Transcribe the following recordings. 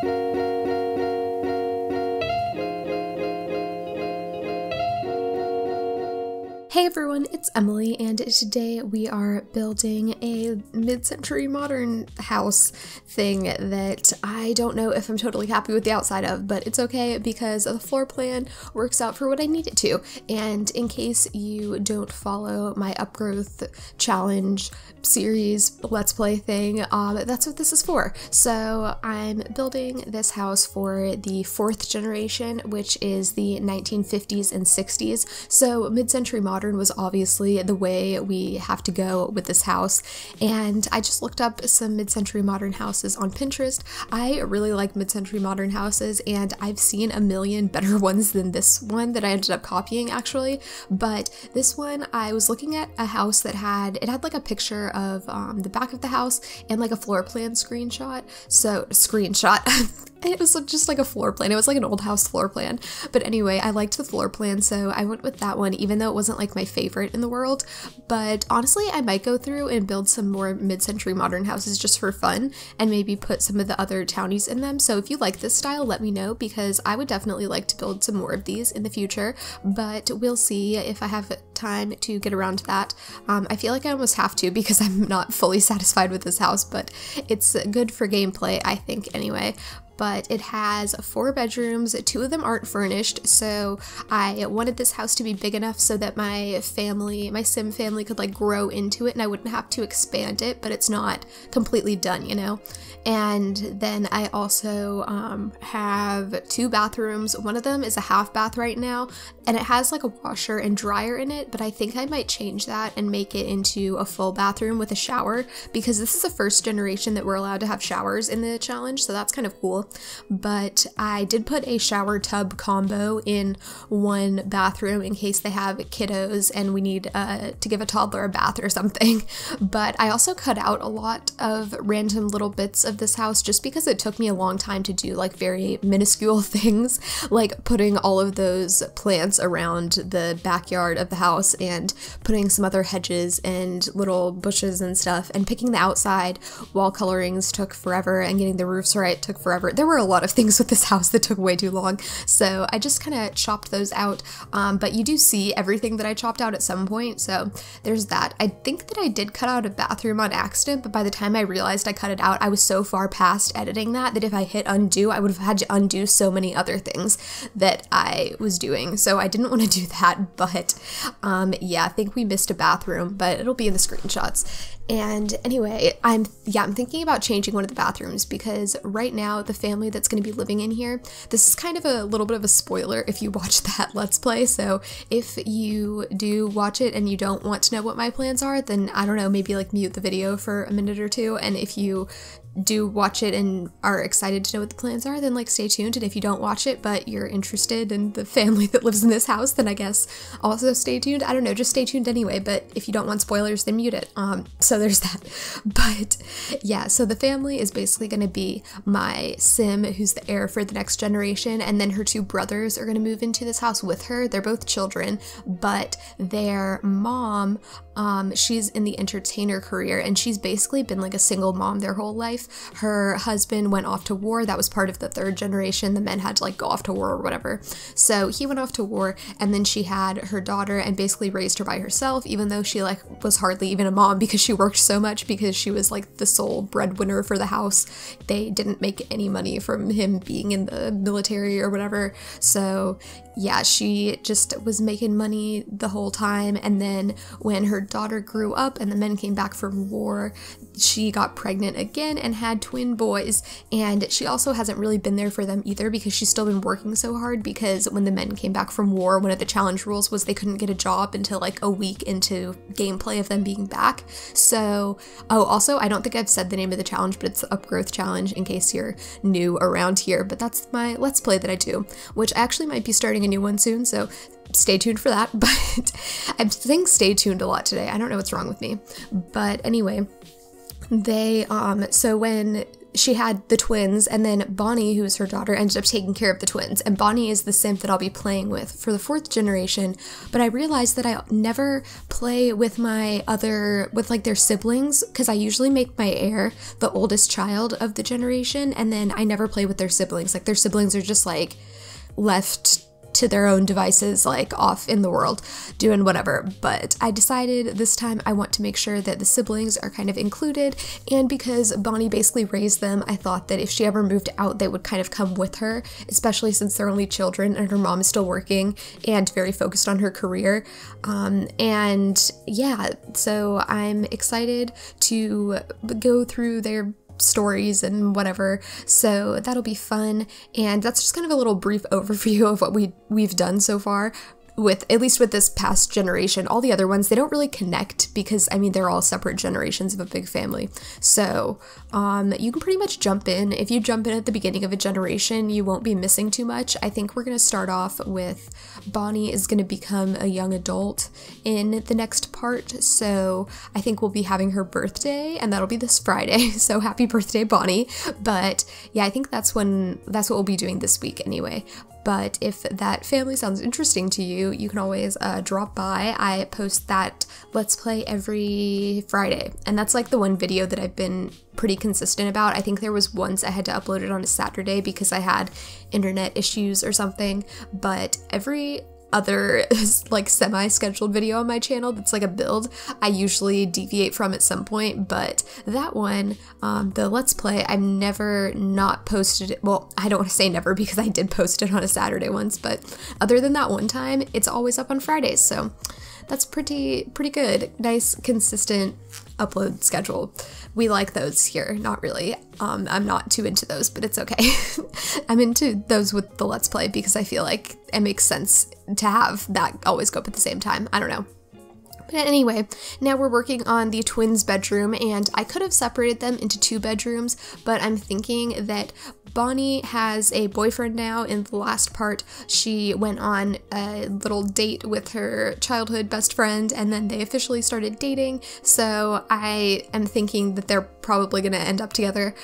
Hey everyone, it's Emily, and today we are building a mid-century modern house thing that I don't know if I'm totally happy with the outside of, but it's okay because the floor plan works out for what I need it to. And in case you don't follow my Upgrowth challenge series let's play thing, that's what this is for. So I'm building this house for the 4th generation, which is the 1950s and 60s. So mid-century modern was obviously the way we have to go with this house, and I just looked up some mid-century modern houses on Pinterest. I really like mid-century modern houses, and I've seen a million better ones than this one that I ended up copying actually, but this one I was looking at a house that had like a picture of the back of the house and like a floor plan screenshot. It was just like a floor plan. It was like an old house floor plan. But anyway, I liked the floor plan, so I went with that one, even though it wasn't like my favorite in the world. But honestly, I might go through and build some more mid-century modern houses just for fun, and maybe put some of the other townies in them. So if you like this style, let me know, because I would definitely like to build some more of these in the future, but we'll see if I have time to get around to that. I feel like I almost have to, because I'm not fully satisfied with this house, but it's good for gameplay, I think, anyway. But it has 4 bedrooms, 2 of them aren't furnished, so I wanted this house to be big enough so that my sim family could like grow into it and I wouldn't have to expand it, but it's not completely done, you know? And then I also have 2 bathrooms. One of them is a half bath right now, and it has like a washer and dryer in it, but I think I might change that and make it into a full bathroom with a shower, because this is the 1st generation that we're allowed to have showers in the challenge, so that's kind of cool. But I did put a shower tub combo in one bathroom in case they have kiddos and we need to give a toddler a bath or something. But I also cut out a lot of random little bits of this house just because it took me a long time to do like very minuscule things, like putting all of those plants around the backyard of the house and putting some other hedges and little bushes and stuff, and picking the outside wall colorings took forever, and getting the roofs right took forever. There were a lot of things with this house that took way too long, so I just kind of chopped those out, but you do see everything that I chopped out at some point, so there's that. I think that I did cut out a bathroom on accident, but by the time I realized I cut it out, I was so far past editing that if I hit undo, I would have had to undo so many other things that I was doing, so I didn't want to do that. But yeah, I think we missed a bathroom, but it'll be in the screenshots. And anyway, I'm thinking about changing one of the bathrooms, because right now the family that's going to be living in here, this is kind of a little bit of a spoiler if you watch that Let's Play, so if you do watch it and you don't want to know what my plans are, then I don't know, maybe like mute the video for a minute or two, and if you do watch it and are excited to know what the plans are, then like stay tuned. And if you don't watch it but you're interested in the family that lives in this house, then I guess also stay tuned. I don't know, just stay tuned anyway, but if you don't want spoilers, then mute it. So there's that. But yeah, so the family is basically going to be my sim, who's the heir for the next generation, and then her 2 brothers are going to move into this house with her. They're both children, but their mom, she's in the entertainer career, and she's basically been like a single mom their whole life. Her husband went off to war. That was part of the 3rd generation. The men had to like go off to war or whatever. So he went off to war, and then she had her daughter and basically raised her by herself, even though she like was hardly even a mom because she worked so much, because she was like the sole breadwinner for the house. They didn't make any money from him being in the military or whatever. So yeah, she just was making money the whole time. And then when her daughter grew up and the men came back from war, she got pregnant again and had twin boys, and she also hasn't really been there for them either, because she's still been working so hard, because when the men came back from war, one of the challenge rules was they couldn't get a job until like a week into gameplay of them being back. So, oh, also, I don't think I've said the name of the challenge, but it's the Upgrowth challenge in case you're new around here, but that's my Let's Play that I do, which I actually might be starting a new one soon, so stay tuned for that. But I'm saying stay tuned a lot today. I don't know what's wrong with me. But anyway, they, so when she had the twins, and then Bonnie, who is her daughter, ended up taking care of the twins. And Bonnie is the simp that I'll be playing with for the 4th generation. But I realized that I never play with like their siblings, because I usually make my heir the oldest child of the generation, and then I never play with their siblings. Like, their siblings are just like left to their own devices, like off in the world doing whatever. But I decided this time I want to make sure that the siblings are kind of included, and because Bonnie basically raised them, I thought that if she ever moved out, they would kind of come with her, especially since they're only children and her mom is still working and very focused on her career. And yeah, so I'm excited to go through their stories and whatever, so that'll be fun. And that's just kind of a little brief overview of what we've done so far, with at least with this past generation. All the other ones, they don't really connect, because I mean, they're all separate generations of a big family. So you can pretty much jump in. If you jump in at the beginning of a generation, you won't be missing too much. I think we're going to start off with Bonnie is going to become a young adult in the next part, so I think we'll be having her birthday, and that'll be this Friday, so happy birthday, Bonnie. But yeah, I think that's what we'll be doing this week anyway. But if that family sounds interesting to you, you can always drop by. I post that Let's Play every Friday, and that's like the one video that I've been pretty consistent about. I think there was once I had to upload it on a Saturday because I had internet issues or something, but every other like semi-scheduled video on my channel that's like a build, I usually deviate from at some point. But that one, the Let's Play, I've never not posted it. Well, I don't want to say never, because I did post it on a Saturday once, but other than that one time, it's always up on Fridays, so that's pretty good. Nice, consistent upload schedule. We like those here. Not really. I'm not too into those, but it's okay. I'm into those with the Let's Play because I feel like it makes sense to have that always go up at the same time. I don't know. But anyway, now we're working on the twins' bedroom, and I could have separated them into 2 bedrooms, but I'm thinking that Bonnie has a boyfriend now. In the last part, she went on a little date with her childhood best friend, and then they officially started dating, so I am thinking that they're probably going to end up together.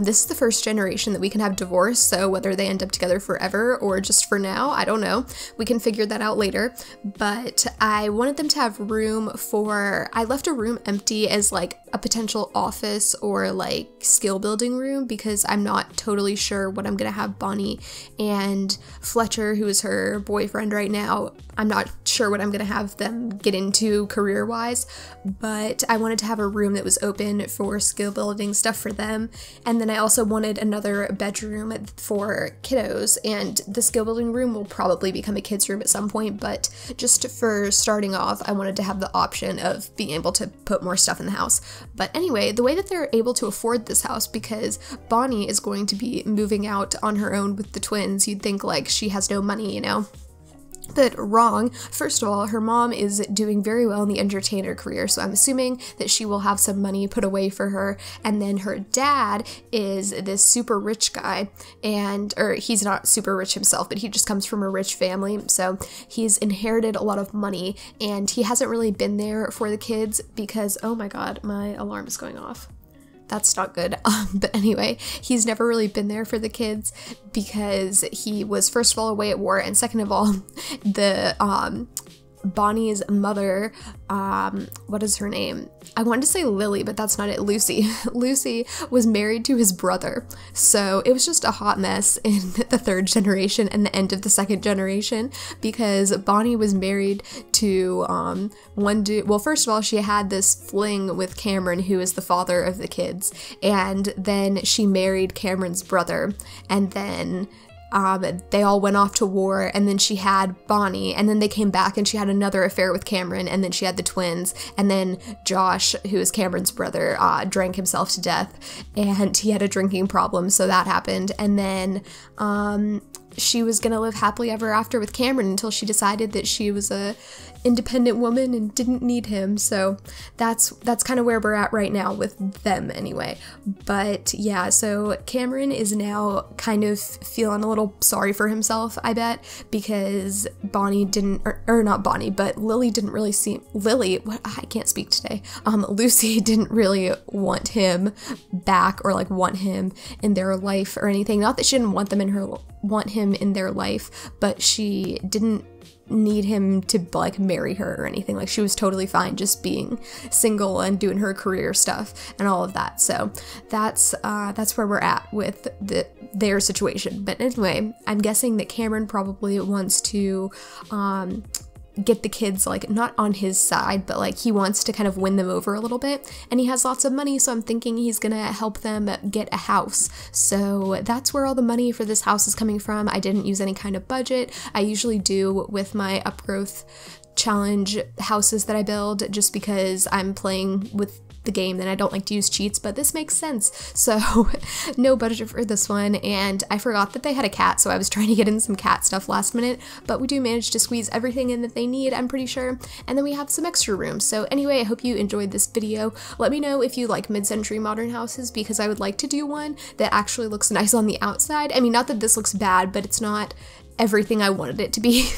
This is the 1st generation that we can have divorce, so whether they end up together forever or just for now, I don't know. We can figure that out later. But I wanted them to have room for, I left a room empty as like a potential office or like skill building room, because I'm not totally sure what I'm gonna have Bonnie and Fletcher, who is her boyfriend right now, I'm not sure what I'm gonna have them get into career-wise, but I wanted to have a room that was open for skill building stuff for them. And then I also wanted another bedroom for kiddos, and the skill building room will probably become a kids room at some point, but just for starting off, I wanted to have the option of being able to put more stuff in the house. But anyway, the way that they're able to afford this house, because Bonnie is going to be moving out on her own with the twins, you'd think like she has no money, you know? But wrong. First of all, her mom is doing very well in the entertainer career, so I'm assuming that she will have some money put away for her. And then her dad is this super rich guy, or he's not super rich himself, but he just comes from a rich family, so he's inherited a lot of money, and he hasn't really been there for the kids because, oh my god, my alarm is going off. That's not good. But anyway, he's never really been there for the kids because he was, first of all, away at war, and second of all, the Bonnie's mother, what is her name? I wanted to say Lily, but that's not it. Lucy. Lucy was married to his brother. So it was just a hot mess in the 3rd generation and the end of the 2nd generation, because Bonnie was married to one dude. Well, first of all, she had this fling with Cameron, who is the father of the kids, and then she married Cameron's brother, and then they all went off to war, and then she had Bonnie, and then they came back and she had another affair with Cameron, and then she had the twins, and then Josh, who is Cameron's brother, drank himself to death, and he had a drinking problem, so that happened. And then she was gonna live happily ever after with Cameron until she decided that she was a independent woman and didn't need him. So that's kind of where we're at right now with them anyway. But yeah, so Cameron is now kind of feeling a little sorry for himself, I bet, because Bonnie didn't, or not Bonnie, but Lily didn't really I can't speak today. Lucy didn't really want him back or like want him in their life or anything. Not that she didn't want him in their life, but she didn't need him to like marry her or anything. Like she was totally fine just being single and doing her career stuff and all of that. So that's where we're at with their situation. But anyway, I'm guessing that Cameron probably wants to get the kids like not on his side, but like he wants to kind of win them over a little bit, and he has lots of money, so I'm thinking he's gonna help them get a house. So that's where all the money for this house is coming from. I didn't use any kind of budget. I usually do with my Upgrowth challenge houses that I build, just because I'm playing with the game, then I don't like to use cheats, but this makes sense. So no budget for this one, and I forgot that they had a cat, so I was trying to get in some cat stuff last minute, but we do manage to squeeze everything in that they need, I'm pretty sure, and then we have some extra room. So anyway, I hope you enjoyed this video. Let me know if you like mid-century modern houses, because I would like to do one that actually looks nice on the outside. I mean, not that this looks bad, but it's not everything I wanted it to be.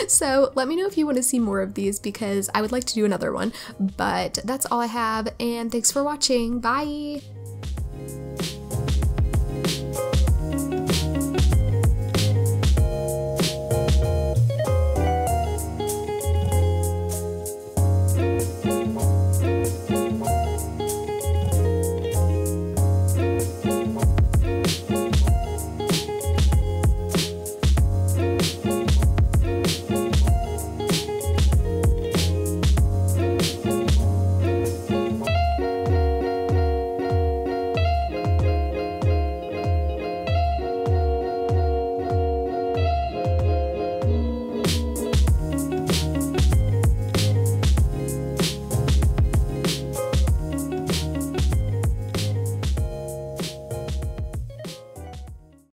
So let me know if you want to see more of these, because I would like to do another one. But that's all I have, and thanks for watching. Bye!